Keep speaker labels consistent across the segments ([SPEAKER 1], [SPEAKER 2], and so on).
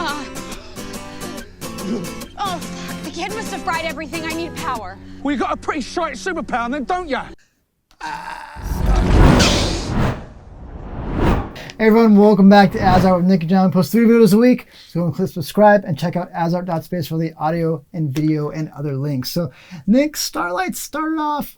[SPEAKER 1] Oh, fuck. The kid must have fried everything. I need power.
[SPEAKER 2] Well, you got a pretty shite superpower then, don't ya?
[SPEAKER 3] Hey everyone, welcome back to AsArt with Nick and John. We post 3 videos a week, so go and click subscribe and check out asart.space for the audio and video and other links. So Nick, Starlight started off,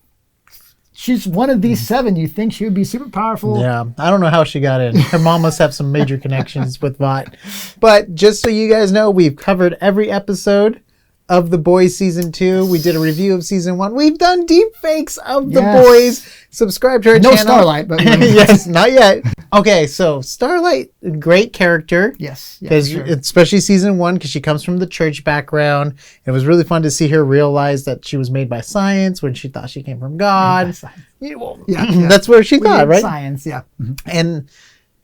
[SPEAKER 3] she's one of these 7. You think she would be super powerful?
[SPEAKER 4] Yeah, I don't know how she got in. Her mom must have some major connections with Vought. But just so you guys know, we've covered every episode of The Boys Season 2. We did a review of Season 1. We've done deep fakes of The Boys. Subscribe to our channel.
[SPEAKER 3] No Starlight, but...
[SPEAKER 4] Yes, not yet. Okay, so Starlight, great character.
[SPEAKER 3] Yes.
[SPEAKER 4] Because especially Season 1, because she comes from the church background. It was really fun to see her realize that she was made by science when she thought she came from God. That's where she thought, right?
[SPEAKER 3] Science, yeah.
[SPEAKER 4] And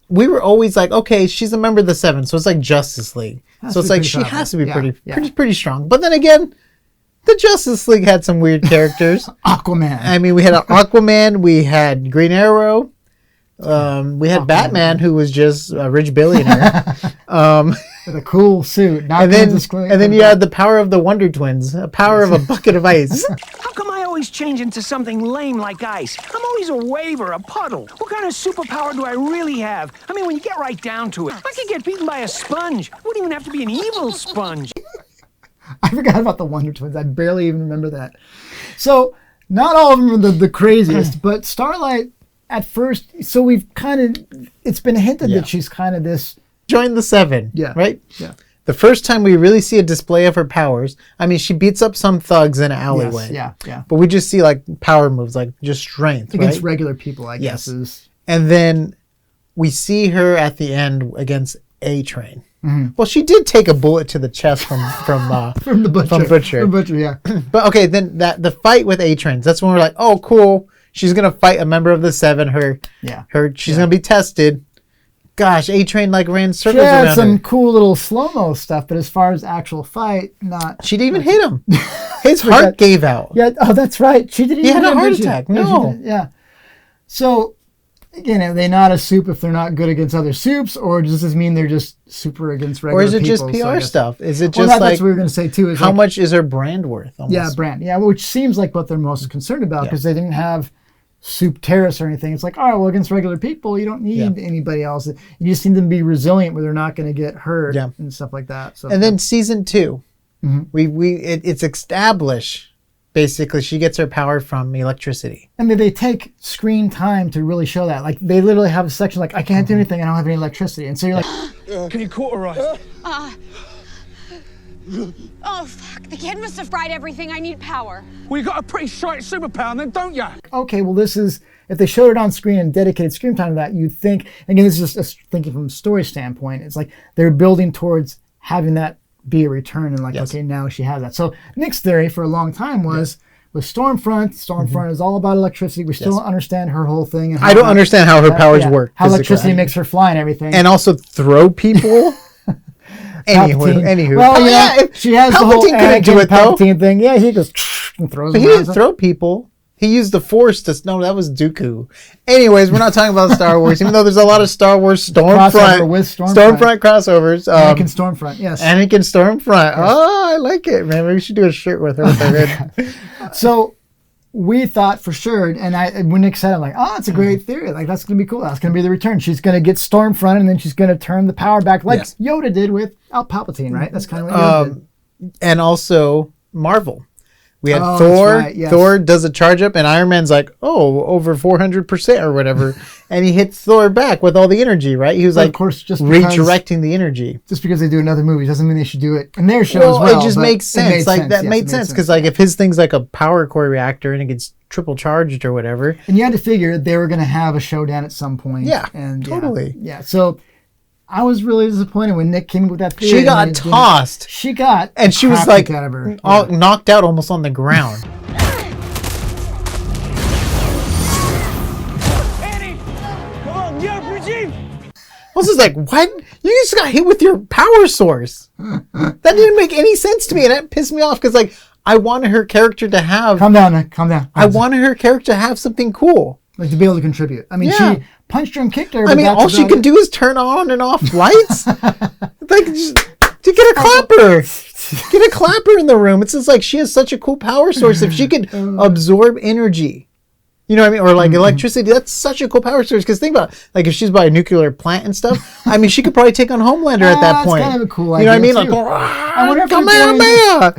[SPEAKER 4] we were always like, okay, she's a member of the 7, so it's like Justice League. So it's like she has to be pretty strong. But then again, the Justice League had some weird characters.
[SPEAKER 3] Aquaman.
[SPEAKER 4] I mean, we had Aquaman, we had Green Arrow, we had Batman, who was just a rich billionaire.
[SPEAKER 3] With a cool suit.
[SPEAKER 4] And then you had the power of the Wonder Twins, a power of a bucket of ice.
[SPEAKER 2] How come I always change into something lame like ice? I'm always a wave or a puddle. What kind of superpower do I really have? I mean, when you get right down to it, I could get beaten by a sponge. Wouldn't even have to be an evil sponge.
[SPEAKER 3] I forgot about the Wonder Twins. I barely even remember that. So, not all of them are the craziest, but Starlight, at first, so we've kind of, it's been hinted that she's kind of this...
[SPEAKER 4] Join the 7, right?
[SPEAKER 3] Yeah.
[SPEAKER 4] The first time we really see a display of her powers, I mean, she beats up some thugs in an alleyway.
[SPEAKER 3] Yes, yeah.
[SPEAKER 4] But we just see like power moves, like just strength,
[SPEAKER 3] against regular people, I guess.
[SPEAKER 4] And then we see her at the end against A-Train. Well, she did take a bullet to the chest from
[SPEAKER 3] the Butcher.
[SPEAKER 4] From Butcher.
[SPEAKER 3] From Butcher, yeah.
[SPEAKER 4] But okay, then the fight with A-Train, that's when we're like, oh, cool. She's gonna fight a member of the 7. She's gonna be tested. Gosh, A-Train like ran circles around her.
[SPEAKER 3] She had some cool little slow-mo stuff, but as far as actual fight, not...
[SPEAKER 4] She didn't even hit him. His heart gave out.
[SPEAKER 3] Yeah, oh, that's right. She didn't even
[SPEAKER 4] had a heart attack. No.
[SPEAKER 3] Yeah. So, again, are they not a soup if they're not good against other soups, or does this mean they're just super against regular people?
[SPEAKER 4] Or is it just PR stuff? Is it just
[SPEAKER 3] that's
[SPEAKER 4] like...
[SPEAKER 3] what we were going to say, too.
[SPEAKER 4] How much is her brand worth? Almost?
[SPEAKER 3] Yeah, brand. Yeah, which seems like what they're most concerned about, because they didn't have... soup terrorists or anything. It's like, all right, well, against regular people, you don't need anybody else. You just need them to be resilient where they're not going to get hurt and stuff like that. So,
[SPEAKER 4] and then Season 2, it's established, basically, she gets her power from electricity.
[SPEAKER 3] And they take screen time to really show that. Like, they literally have a section like, I can't do anything, I don't have any electricity. And so you're like...
[SPEAKER 2] Can you cauterize?
[SPEAKER 1] Oh, fuck. The kid must have fried everything. I need power.
[SPEAKER 2] Well, you got a pretty shite superpower then, don't ya?
[SPEAKER 3] Okay, well, this is... If they showed it on screen and dedicated screen time to that, you'd think... Again, this is just thinking from a story standpoint. It's like they're building towards having that be a return and like, okay, now she has that. So Nick's theory for a long time was... With Stormfront is all about electricity. We still don't understand her whole thing. And
[SPEAKER 4] I don't understand how her powers work.
[SPEAKER 3] How electricity makes her fly and everything.
[SPEAKER 4] And also throw people... Anywho.
[SPEAKER 3] Well, she has the whole Palpatine thing. Yeah, he goes and throws them.
[SPEAKER 4] He didn't throw people. He used the Force to... No, that was Dooku. Anyways, we're not talking about Star Wars, even though there's a lot of Star Wars Stormfront crossovers.
[SPEAKER 3] Anakin Stormfront, yes.
[SPEAKER 4] Anakin Stormfront. Yes. Oh, I like it, man. Maybe we should do a shirt with her with her head.
[SPEAKER 3] So... we thought for sure, and when Nick said it, I'm like, oh, that's a great theory. Like, that's going to be cool. That's going to be the return. She's going to get Stormfront, and then she's going to turn the power back like Yoda did with Palpatine, right? That's kind of what Yoda did.
[SPEAKER 4] And also Marvel. We had Thor. Right, yes. Thor does a charge up, and Iron Man's like, oh, over 400% or whatever. And he hits Thor back with all the energy, right? He was like, of course, just redirecting the energy.
[SPEAKER 3] Just because they do another movie doesn't mean they should do it in their show as well.
[SPEAKER 4] It just makes sense. That made sense. Because like if his thing's like a power core reactor and it gets triple charged or whatever.
[SPEAKER 3] And you had to figure they were going to have a showdown at some point.
[SPEAKER 4] Yeah,
[SPEAKER 3] and
[SPEAKER 4] totally.
[SPEAKER 3] Yeah, so... I was really disappointed when Nick came up with that theory.
[SPEAKER 4] She got tossed.
[SPEAKER 3] She got...
[SPEAKER 4] And she was like knocked out almost on the ground.
[SPEAKER 2] Annie! Come on, get up, Regime!
[SPEAKER 4] I was just like, what? You just got hit with your power source. That didn't make any sense to me. And that pissed me off because like, I wanted her character to have...
[SPEAKER 3] Calm down, Nick. Calm down.
[SPEAKER 4] I wanted her character to have something cool.
[SPEAKER 3] Like to be able to contribute. I mean, she punched her and kicked her.
[SPEAKER 4] I mean, all she could do is turn on and off lights. Like, just, Get a clapper. Get a clapper in the room. It's just like she has such a cool power source. If she could absorb energy, you know what I mean? Or like electricity, that's such a cool power source. Because think about it, like if she's by a nuclear plant and stuff, I mean, she could probably take on Homelander at that point.
[SPEAKER 3] That's kind of a cool
[SPEAKER 4] idea. You know what I mean?
[SPEAKER 3] Too.
[SPEAKER 4] Like,
[SPEAKER 3] I wonder if
[SPEAKER 4] Kamehameha!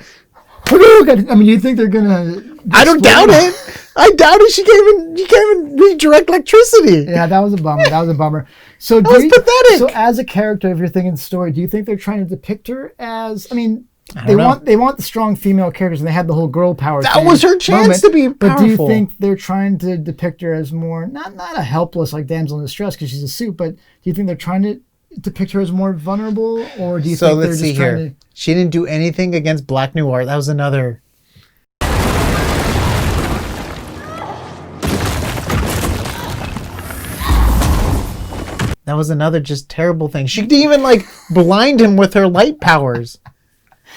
[SPEAKER 3] I mean, you think they're gonna?
[SPEAKER 4] I don't doubt it. I doubt it. She can't even redirect electricity.
[SPEAKER 3] Yeah, that was a bummer. So
[SPEAKER 4] that was pathetic.
[SPEAKER 3] So as a character, if you're thinking the story, do you think they're trying to depict her as? I mean, they
[SPEAKER 4] know.
[SPEAKER 3] want the strong female characters, and they had the whole girl power.
[SPEAKER 4] That was her chance to be powerful.
[SPEAKER 3] But do you think they're trying to depict her as more not a helpless like damsel in distress because she's a Supe, but do you think they're trying to depict her as more vulnerable, or do you think they're just trying to?
[SPEAKER 4] She didn't do anything against Black Noir. That was another. That was another just terrible thing. She didn't even like blind him with her light powers.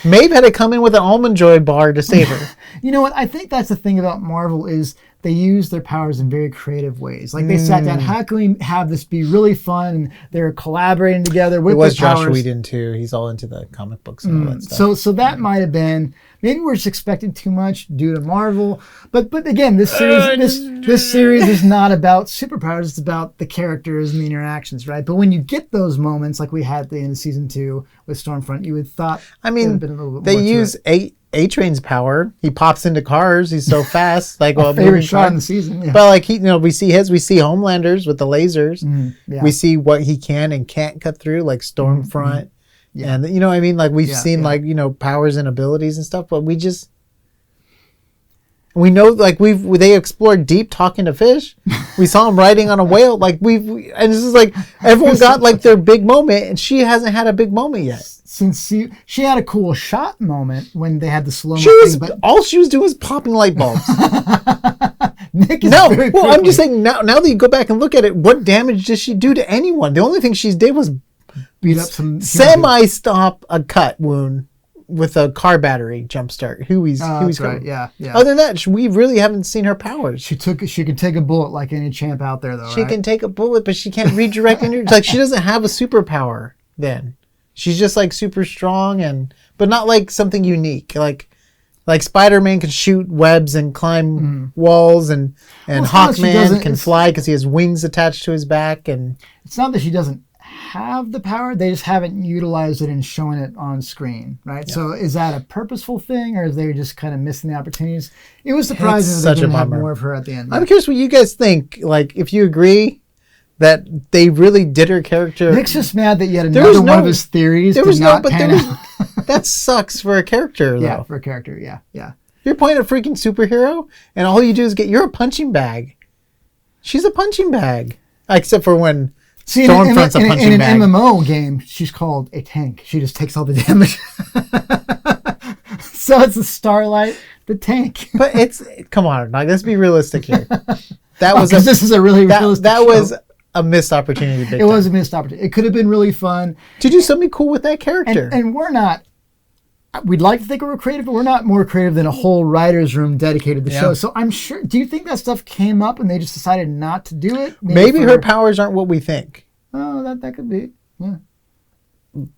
[SPEAKER 4] Maeve had to come in with an almond joy bar to save her.
[SPEAKER 3] You know what? I think that's the thing about Marvel is they use their powers in very creative ways. Like they sat down, how can we have this be really fun? And they're collaborating together with their powers.
[SPEAKER 4] It was Josh Whedon too. He's all into the comic books and all that stuff.
[SPEAKER 3] So that might have been, maybe we're just expecting too much due to Marvel. But again, this series is not about superpowers. It's about the characters and the interactions, right? But when you get those moments like we had at the end of season 2 with Stormfront, you would thought. I mean, been a little bit
[SPEAKER 4] they
[SPEAKER 3] more
[SPEAKER 4] use A-Train's power. He pops into cars. He's so fast. Like
[SPEAKER 3] a favorite shot in the season. Yeah.
[SPEAKER 4] But like we see Homelanders with the lasers.
[SPEAKER 3] Yeah.
[SPEAKER 4] We see what he can and can't cut through, like Stormfront. Yeah. And you know what I mean? Like we've seen like, powers and abilities and stuff, but we know like they explored deep talking to fish. We saw him riding on a whale. Like and this is like everyone got like their big moment, and she hasn't had a big moment yet.
[SPEAKER 3] Since she had a cool shot moment when they had the slow
[SPEAKER 4] mo thing, all she was doing was popping light bulbs.
[SPEAKER 3] Nick is
[SPEAKER 4] I'm just saying now that you go back and look at it, what damage does she do to anyone? The only thing she did was
[SPEAKER 3] beat up some
[SPEAKER 4] semi-stop a cut wound with a car battery jumpstart. Huey's
[SPEAKER 3] right. Yeah.
[SPEAKER 4] Other than that, we really haven't seen her powers.
[SPEAKER 3] She can take a bullet like any champ out there, though.
[SPEAKER 4] She can take a bullet, but she can't redirect energy. It's like she doesn't have a superpower. Then she's just like super strong but not like something unique. Like Spider-Man can shoot webs and climb walls, and Hawkman can fly because he has wings attached to his back. And
[SPEAKER 3] it's not that she doesn't have the power, they just haven't utilized it and showing it on screen, right? Yeah. So is that a purposeful thing, or is they just kind of missing the opportunities? It was surprising that they didn't have more of her at the end.
[SPEAKER 4] I'm curious what you guys think. Like, if you agree that they really did her character.
[SPEAKER 3] Nick's just mad that yet another one of his theories did not pan out.
[SPEAKER 4] That sucks for a character, though.
[SPEAKER 3] Yeah, for a character, yeah.
[SPEAKER 4] You're playing a freaking superhero, and all you do is you're a punching bag. She's a punching bag. Except for when Stormfront's a punching bag.
[SPEAKER 3] In an MMO game, she's called a tank. She just takes all the damage. So it's the Starlight, the tank.
[SPEAKER 4] But come on, like, let's be realistic here.
[SPEAKER 3] This is a really realistic
[SPEAKER 4] That
[SPEAKER 3] show.
[SPEAKER 4] was a missed opportunity.
[SPEAKER 3] It was a missed opportunity. It could have been really fun
[SPEAKER 4] to do something cool with that character.
[SPEAKER 3] And we're not. We'd like to think we're creative, but we're not more creative than a whole writer's room dedicated to the show. So I'm sure. Do you think that stuff came up and they just decided not to do it?
[SPEAKER 4] Maybe her powers aren't what we think.
[SPEAKER 3] Oh, that could be. Yeah.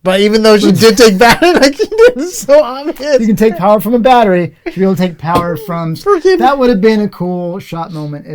[SPEAKER 4] But even though she did take battery, like she did, it's so obvious.
[SPEAKER 3] You can take power from a battery. She'd be able to take power from. That would have been a cool shot moment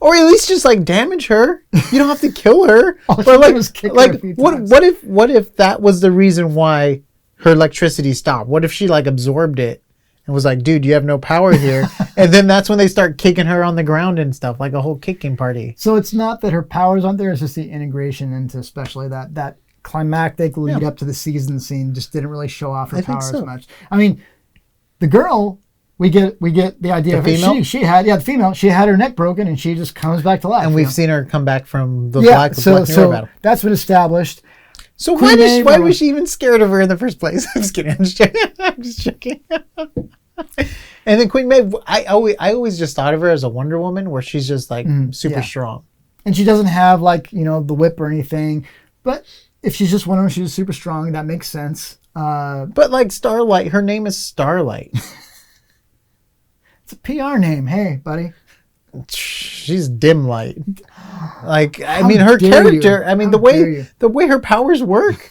[SPEAKER 4] or at least just like damage her. You don't have to kill her.
[SPEAKER 3] All she did was kick her a few times.
[SPEAKER 4] What if that was the reason why her electricity stopped? What if she like absorbed it and was like, dude, you have no power here? And then that's when they start kicking her on the ground and stuff, like a whole kicking party.
[SPEAKER 3] So it's not that her powers aren't there, it's just the integration into especially that climactic lead up to the season scene just didn't really show off her power as much. I mean, the girl, we get the idea of
[SPEAKER 4] female?
[SPEAKER 3] She had the female, she had her neck broken and she just comes back to life.
[SPEAKER 4] And we've seen her come back from the Black Mirror battle.
[SPEAKER 3] That's been established.
[SPEAKER 4] So why was she even scared of her in the first place? I'm just kidding. I'm just joking. And then Queen Maeve, I always just thought of her as a Wonder Woman, where she's just like super strong.
[SPEAKER 3] And she doesn't have like, the whip or anything. But if she's just Wonder Woman, she's super strong. That makes sense.
[SPEAKER 4] But like Starlight, her name is Starlight.
[SPEAKER 3] It's a PR name. Hey, buddy.
[SPEAKER 4] She's dim light. Like, I mean, her character. I mean, the way her powers work.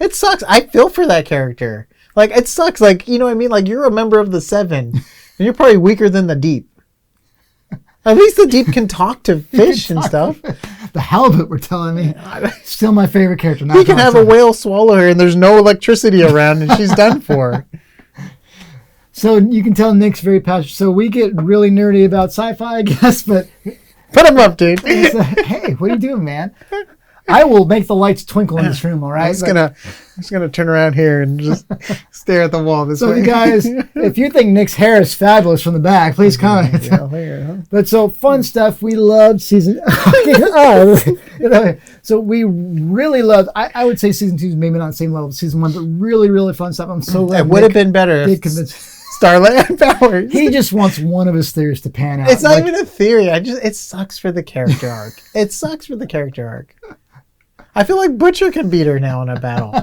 [SPEAKER 4] It sucks. I feel for that character. Like, it sucks. Like, you know what I mean? Like, you're a member of the Seven, and you're probably weaker than the Deep. At least the Deep can talk to fish and stuff.
[SPEAKER 3] The halibut, we're telling me. Still my favorite character.
[SPEAKER 4] He can have a whale swallow her, and there's no electricity around, and she's done for.
[SPEAKER 3] So you can tell Nick's very passionate. So we get really nerdy about sci-fi, I guess, but...
[SPEAKER 4] Put him up, dude.
[SPEAKER 3] Hey, what are you doing, man? I will make the lights twinkle in this room, all right?
[SPEAKER 4] I'm just gonna turn around here and just stare at the wall this way.
[SPEAKER 3] So, you guys, if you think Nick's hair is fabulous from the back, please comment. But so, fun stuff. We loved season... So we really loved... I would say season 2 is maybe not the same level as season 1, but really, really fun stuff. I'm so glad
[SPEAKER 4] it would have been better if Starlight had powers.
[SPEAKER 3] He just wants one of his theories to pan out.
[SPEAKER 4] It's not even a theory. It sucks for the character arc. It sucks for the character arc. I feel like Butcher can beat her now in a battle.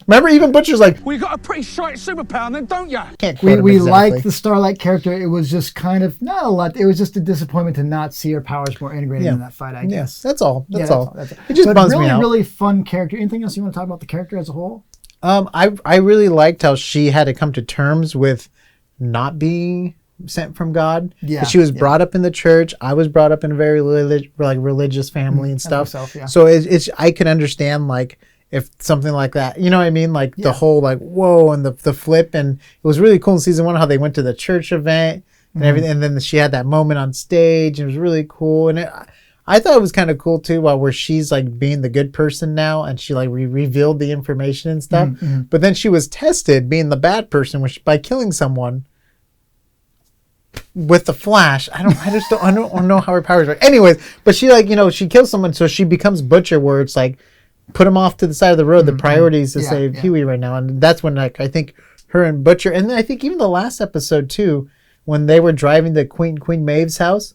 [SPEAKER 4] Remember, even Butcher's like,
[SPEAKER 2] Well, you got a pretty shite superpower then, don't you?
[SPEAKER 4] can't quote him
[SPEAKER 3] we
[SPEAKER 4] exactly.
[SPEAKER 3] liked the Starlight character. It was just kind of, not a lot. It was just a disappointment to not see her powers more integrated in that fight, I guess.
[SPEAKER 4] Yes, that's all. That's all.
[SPEAKER 3] That's all.
[SPEAKER 4] It just bums
[SPEAKER 3] really,
[SPEAKER 4] me out.
[SPEAKER 3] really fun character. Anything else you want to talk about the character as a whole?
[SPEAKER 4] I really liked how she had to come to terms with not being sent from God.
[SPEAKER 3] Yeah,
[SPEAKER 4] She was brought up in the church. I was brought up in a very religious family and stuff.
[SPEAKER 3] myself, yeah.
[SPEAKER 4] So it's I can understand like if something like that, you know what I mean? Like the whole like whoa and the flip, and it was really cool in season 1 how they went to the church event and everything, and then she had that moment on stage. And it was really cool, and I thought it was kind of cool too, where she's like being the good person now, and she like revealed the information and stuff. But then she was tested being the bad person, by killing someone with the Flash. I don't know how her powers work. Anyways, but she she kills someone, so she becomes Butcher, where it's like put him off to the side of the road. The priority is to save Huey right now, and that's when like I think her and Butcher, and then I think even the last episode too, when they were driving to Queen Maeve's house.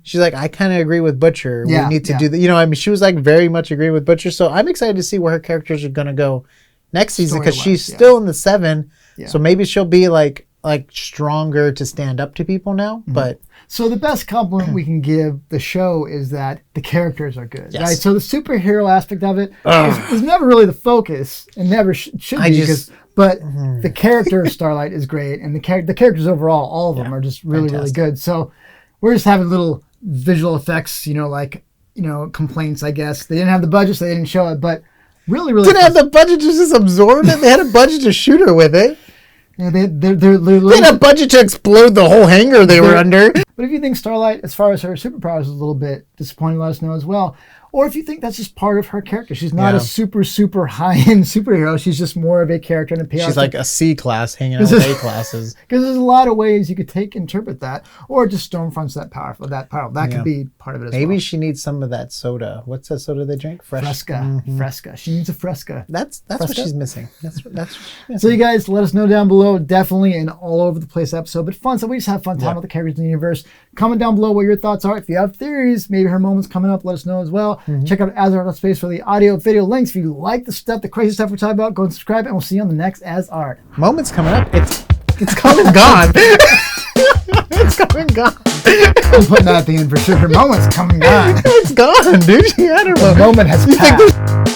[SPEAKER 4] She's like, I kind of agree with Butcher. We need to do that. I mean, she was like very much agreeing with Butcher. So I'm excited to see where her characters are going to go next season, because she's still in the 7. So maybe she'll be like stronger to stand up to people now. But
[SPEAKER 3] so the best compliment we can give the show is that the characters are good.
[SPEAKER 4] Yes.
[SPEAKER 3] Right? So the superhero aspect of it was never really the focus, and never should be. But the character of Starlight is great, and the characters overall, all of them are just really, really good. So we're just having little visual effects, complaints, I guess. They didn't have the budget, so they didn't show it, but really, really...
[SPEAKER 4] Didn't have the budget to just absorb it? They had a budget to shoot her with it.
[SPEAKER 3] Yeah, they
[SPEAKER 4] had a budget to explode the whole hangar they were under.
[SPEAKER 3] But if you think Starlight, as far as her superpowers, is a little bit disappointing, let us know as well. Or if you think that's just part of her character. She's not a super, super high-end superhero. She's just more of a character in a PR.
[SPEAKER 4] She's like a C class hanging out with A classes.
[SPEAKER 3] Because there's a lot of ways you could interpret that. Or just Stormfront's that powerful. That could be part of it as well.
[SPEAKER 4] Maybe she needs some of that soda. What's that soda they drink?
[SPEAKER 3] Fresca. Fresca. She needs a Fresca.
[SPEAKER 4] That's what she's missing. That's what she's missing.
[SPEAKER 3] So you guys, let us know down below. Definitely an all over the place episode, but fun. So we just have fun talking about the characters in the universe. Comment down below what your thoughts are. If you have theories, maybe her moment's coming up, let us know as well. Check out AsArt Space for the audio, video links. If you like the stuff, the crazy stuff we're talking about, go and subscribe, and we'll see you on the next AsArt.
[SPEAKER 4] Moment's coming up. It's come and gone. It's come and gone.
[SPEAKER 3] I'm putting that at the end for sure. Her moment's come and gone.
[SPEAKER 4] It's gone, dude. She had her moment.
[SPEAKER 3] The moment has passed.